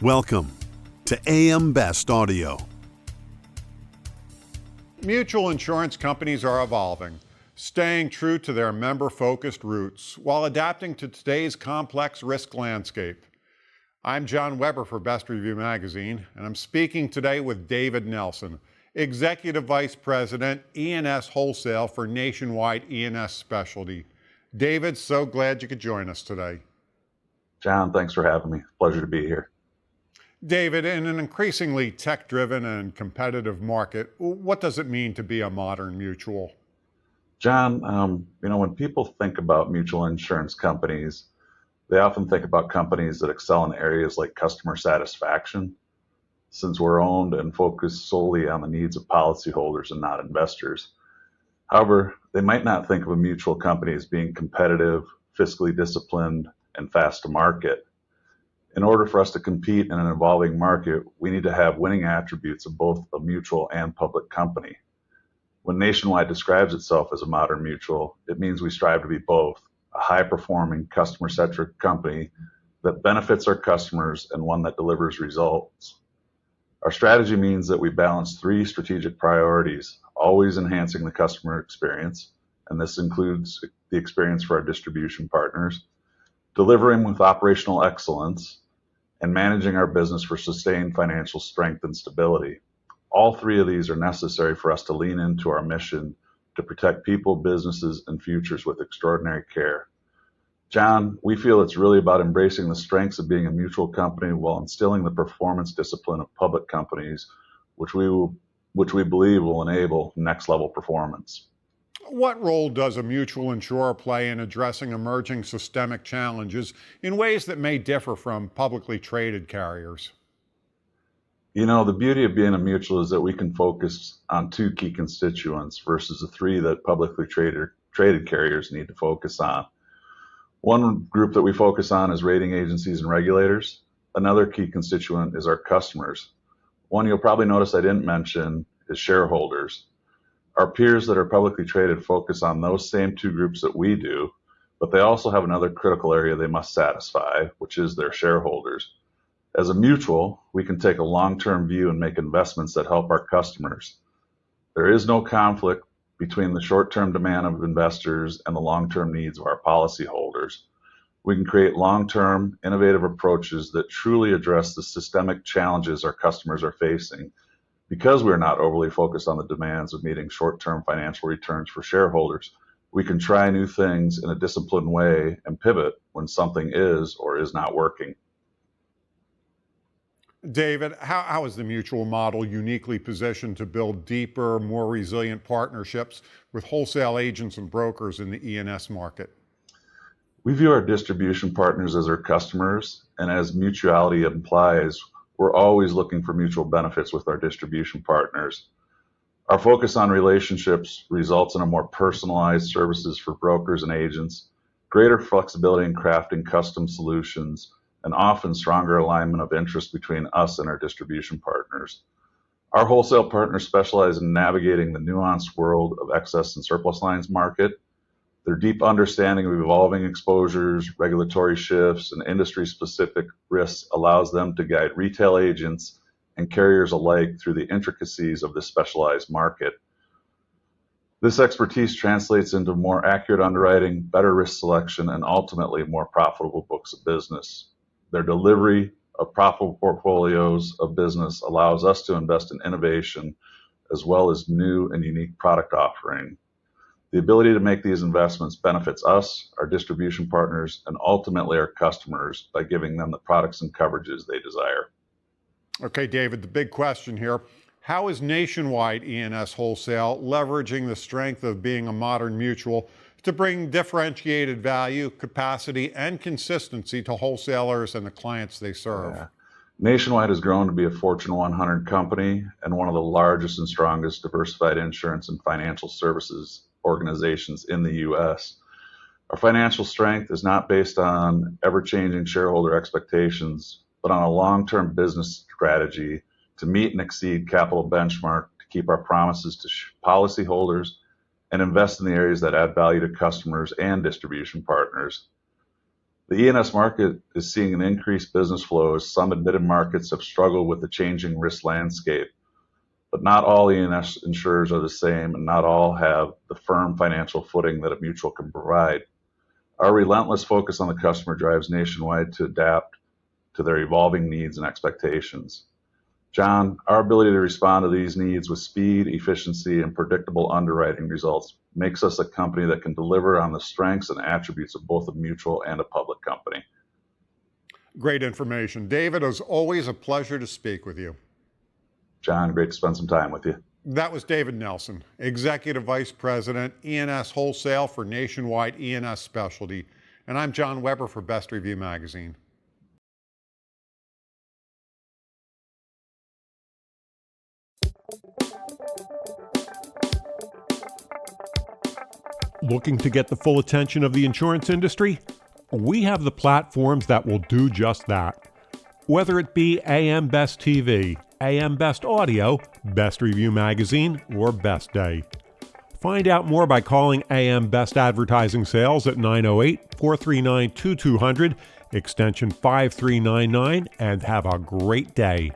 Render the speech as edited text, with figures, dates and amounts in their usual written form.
Welcome to AM Best Audio. Mutual insurance companies are evolving, staying true to their member-focused roots while adapting to today's complex risk landscape. I'm John Weber for Best Review Magazine, and I'm speaking today with David Nelson, Executive Vice President, E&S Wholesale for Nationwide E&S Specialty. David, so glad you could join us today. John, thanks for having me. Pleasure to be here. David, in an increasingly tech-driven and competitive market, what does it mean to be a modern mutual? John, when people think about mutual insurance companies, they often think about companies that excel in areas like customer satisfaction, since we're owned and focused solely on the needs of policyholders and not investors. However, they might not think of a mutual company as being competitive, fiscally disciplined, and fast to market. In order for us to compete in an evolving market, we need to have winning attributes of both a mutual and public company. When Nationwide describes itself as a modern mutual, it means we strive to be both a high-performing, customer-centric company that benefits our customers and one that delivers results. Our strategy means that we balance three strategic priorities, always enhancing the customer experience, and this includes the experience for our distribution partners, delivering with operational excellence, and managing our business for sustained financial strength and stability. All three of these are necessary for us to lean into our mission to protect people, businesses, and futures with extraordinary care. John, we feel it's really about embracing the strengths of being a mutual company while instilling the performance discipline of public companies, which we believe will enable next-level performance. What role does a mutual insurer play in addressing emerging systemic challenges in ways that may differ from publicly traded carriers? The beauty of being a mutual is that we can focus on two key constituents versus the three that publicly traded carriers need to focus on. One group that we focus on is rating agencies and regulators. Another key constituent is our customers. One you'll probably notice I didn't mention is shareholders. Our peers that are publicly traded focus on those same two groups that we do, but they also have another critical area they must satisfy, which is their shareholders. As a mutual, we can take a long-term view and make investments that help our customers. There is no conflict between the short-term demand of investors and the long-term needs of our policyholders. We can create long-term, innovative approaches that truly address the systemic challenges our customers are facing, because we're not overly focused on the demands of meeting short-term financial returns for shareholders. We can try new things in a disciplined way and pivot when something is or is not working. David, how is the mutual model uniquely positioned to build deeper, more resilient partnerships with wholesale agents and brokers in the E&S market? We view our distribution partners as our customers, and as mutuality implies, we're always looking for mutual benefits with our distribution partners. Our focus on relationships results in a more personalized services for brokers and agents, greater flexibility in crafting custom solutions, and often stronger alignment of interest between us and our distribution partners. Our wholesale partners specialize in navigating the nuanced world of excess and surplus lines market. Their deep understanding of evolving exposures, regulatory shifts, and industry-specific risks allows them to guide retail agents and carriers alike through the intricacies of this specialized market. This expertise translates into more accurate underwriting, better risk selection, and ultimately more profitable books of business. Their delivery of profitable portfolios of business allows us to invest in innovation as well as new and unique product offering. The ability to make these investments benefits us, our distribution partners, and ultimately our customers by giving them the products and coverages they desire. Okay, David, the big question here. How is Nationwide E&S Wholesale leveraging the strength of being a modern mutual to bring differentiated value, capacity, and consistency to wholesalers and the clients they serve? Yeah. Nationwide has grown to be a Fortune 100 company and one of the largest and strongest diversified insurance and financial services organizations in the U.S. Our financial strength is not based on ever-changing shareholder expectations, but on a long-term business strategy to meet and exceed capital benchmark, to keep our promises to policyholders, and invest in the areas that add value to customers and distribution partners. The E&S market is seeing an increased business flow as some admitted markets have struggled with the changing risk landscape. But not all E&S insurers are the same, and not all have the firm financial footing that a mutual can provide. Our relentless focus on the customer drives Nationwide to adapt to their evolving needs and expectations. John, our ability to respond to these needs with speed, efficiency, and predictable underwriting results makes us a company that can deliver on the strengths and attributes of both a mutual and a public company. Great information. David, it was always a pleasure to speak with you. John, great to spend some time with you. That was David Nelson, Executive Vice President, E&S Wholesale for Nationwide E&S Specialty. And I'm John Weber for Best Review Magazine. Looking to get the full attention of the insurance industry? We have the platforms that will do just that. Whether it be AM Best TV, AM Best Audio, Best Review Magazine, or Best Day. Find out more by calling AM Best Advertising Sales at 908-439-2200, extension 5399, and have a great day.